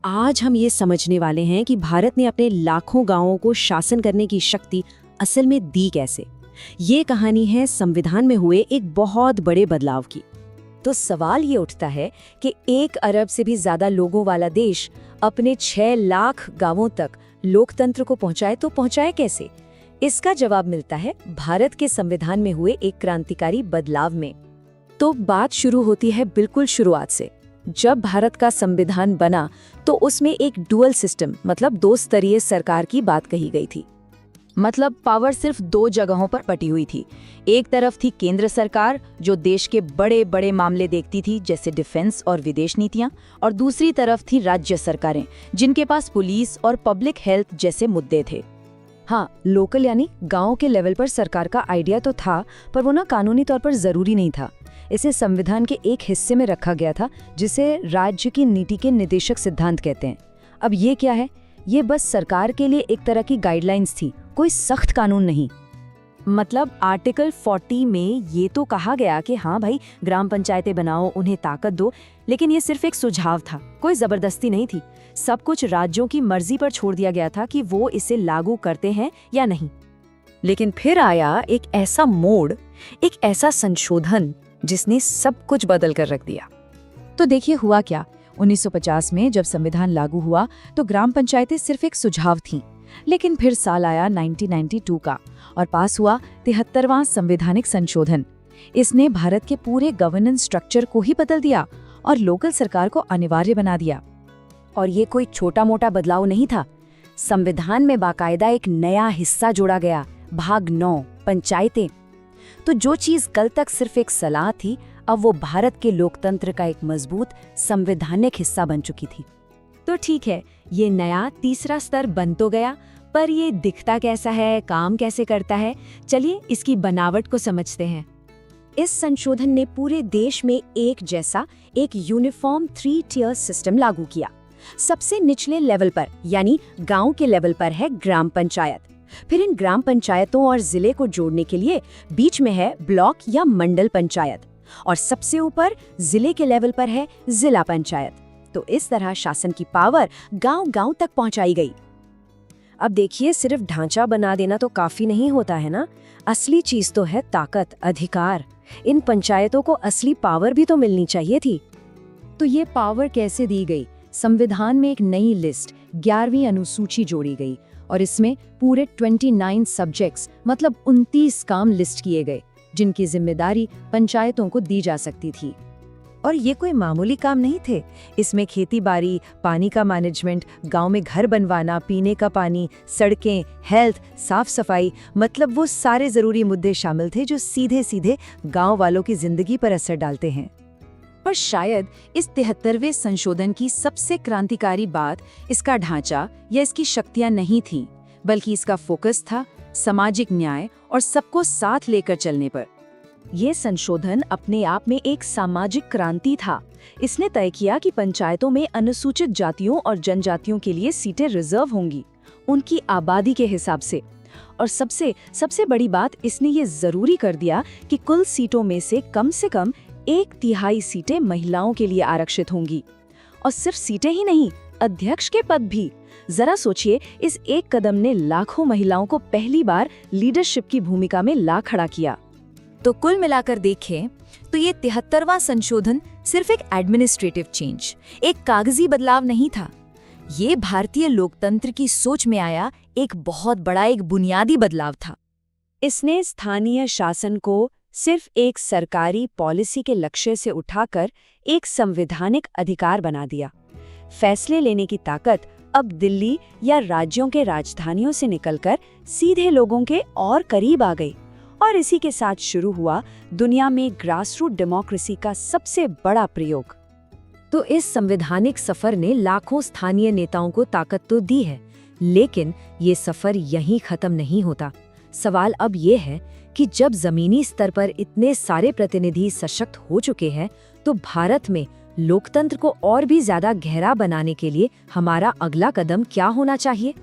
आज हम ये समझने वाले हैं कि भारत ने अपने लाखों गांवों को शासन करने की शक्ति असल में दी कैसे। ये कहानी है संविधान में हुए एक बहुत बड़े बदलाव की। तो सवाल ये उठता है कि 1 अरब से भी ज्यादा लोगों वाला देश अपने 6 लाख गांवों तक लोकतंत्र को पहुंचाए तो पहुंचाए कैसे। इसका जवाब मिलता है भारत के संविधान में हुए एक क्रांतिकारी बदलाव में। तो बात शुरू होती है बिल्कुल शुरुआत से। जब भारत का संविधान बना तो उसमें एक डुअल सिस्टम मतलब 2 स्तरीय सरकार की बात कही गई थी। मतलब पावर सिर्फ 2 जगहों पर बटी हुई थी। एक तरफ थी केंद्र सरकार जो देश के बड़े बड़े मामले देखती थी जैसे डिफेंस और विदेश नीतियां, और दूसरी तरफ थी राज्य सरकारें जिनके पास पुलिस और पब्लिक हेल्थ जैसे मुद्दे थे। हाँ, लोकल यानी गांव के लेवल पर सरकार का आइडिया तो था, पर वो कानूनी तौर पर जरूरी नहीं था। इसे संविधान के एक हिस्से में रखा गया था जिसे राज्य की नीति के निदेशक सिद्धांत कहते हैं। अब ये क्या है? ये बस सरकार के लिए एक तरह की गाइडलाइंस थी, कोई सख्त कानून नहीं। मतलब आर्टिकल 40 में ये तो कहा गया कि हाँ भाई, ग्राम पंचायतें बनाओ, उन्हें ताकत दो, लेकिन ये सिर्फ एक सुझाव था, कोई जबरदस्ती नहीं थी। सब कुछ राज्यों की मर्जी पर छोड़ दिया गया था कि वो इसे लागू करते हैं या नहीं। लेकिन फिर आया एक ऐसा मोड़, एक ऐसा संशोधन जिसने सब कुछ बदल कर रख दिया। तो देखिए हुआ क्या। 1950 में जब संविधान लागू हुआ तो ग्राम पंचायतें सिर्फ एक सुझाव थीं, लेकिन फिर साल आया 1992 का और पास हुआ 73वां संवैधानिक संशोधन। इसने भारत के पूरे गवर्नेंस स्ट्रक्चर को ही बदल दिया और लोकल सरकार को अनिवार्य बना दिया। और ये कोई छोटा मोटा बदलाव नहीं था। संविधान में बाकायदा एक नया हिस्सा जोड़ा गया, भाग 9, पंचायतें। तो जो चीज कल तक सिर्फ एक सलाह थी, अब वो भारत के लोकतंत्र का एक मजबूत संवैधानिक हिस्सा बन चुकी थी। तो ठीक है, ये नया तीसरा स्तर बन तो गया, पर ये दिखता कैसा है, काम कैसे करता है, चलिए इसकी बनावट को समझते हैं। इस संशोधन ने पूरे देश में एक जैसा एक यूनिफॉर्म 3 टियर सिस्टम लागू किया। सबसे निचले लेवल पर यानी गांव के लेवल पर है ग्राम पंचायत। फिर इन ग्राम पंचायतों और जिले को जोड़ने के लिए बीच में है ब्लॉक या मंडल पंचायत, और सबसे ऊपर जिले के लेवल पर है जिला पंचायत। तो इस तरह शासन की पावर गांव-गांव तक पहुंचाई गई। अब देखिए, सिर्फ ढांचा बना देना तो काफी नहीं होता है ना। असली चीज तो है ताकत, अधिकार। इन पंचायतों को असली पावर भी तो मिलनी चाहिए थी। तो ये पावर कैसे दी गई? संविधान में एक नई लिस्ट 11वीं अनुसूची जोड़ी गई और इसमें पूरे 29 सब्जेक्ट्स मतलब 29 काम लिस्ट किए गए जिनकी जिम्मेदारी पंचायतों को दी जा सकती थी। और ये कोई मामूली काम नहीं थे। इसमें खेती बाड़ी, पानी का मैनेजमेंट, गांव में घर बनवाना, पीने का पानी, सड़कें, हेल्थ, साफ सफाई, मतलब वो सारे जरूरी मुद्दे शामिल थे जो सीधे सीधे गांव वालों की जिंदगी पर असर डालते हैं। पर शायद इस 73वें संशोधन की सबसे क्रांतिकारी बात इसका ढांचा या इसकी शक्तियां नहीं थीं, बल्कि इसका फोकस था सामाजिक न्याय और सबको साथ लेकर चलने पर। ये संशोधन अपने आप में एक सामाजिक क्रांति था। इसने तय किया कि पंचायतों में अनुसूचित जातियों और जनजातियों के लिए सीटें रिजर्व होंगी, उनकी आबादी के हिसाब से। और सबसे बड़ी बात, इसने ये जरूरी कर दिया कि कुल सीटों में से कम 1/3 सीटें महिलाओं के लिए आरक्षित होंगी। और सिर्फ सीटें ही नहीं, अध्यक्ष के पद भी। जरा सोचिए, इस एक कदम ने लाखों महिलाओं को पहली बार लीडरशिप की भूमिका में ला खड़ा किया। तो कुल मिलाकर देखें तो ये 73वां संशोधन सिर्फ एक एडमिनिस्ट्रेटिव चेंज, एक कागजी बदलाव नहीं था। ये भारतीय लोकतंत्र की सोच में आया एक बहुत बड़ा, एक बुनियादी बदलाव था। इसने स्थानीय शासन को सिर्फ एक सरकारी पॉलिसी के लक्ष्य से उठाकर एक संवैधानिक अधिकार बना दिया। फैसले लेने की ताकत अब दिल्ली या राज्यों के राजधानियों से निकलकर सीधे लोगों के और करीब आ गई। और इसी के साथ शुरू हुआ दुनिया में ग्रासरूट डेमोक्रेसी का सबसे बड़ा प्रयोग। तो इस संवैधानिक सफर ने लाखों स्थानीय नेताओं को ताकत तो दी है, लेकिन ये सफर यहीं खत्म नहीं होता। सवाल अब ये है कि जब जमीनी स्तर पर इतने सारे प्रतिनिधि सशक्त हो चुके हैं, तो भारत में लोकतंत्र को और भी ज्यादा गहरा बनाने के लिए हमारा अगला कदम क्या होना चाहिए?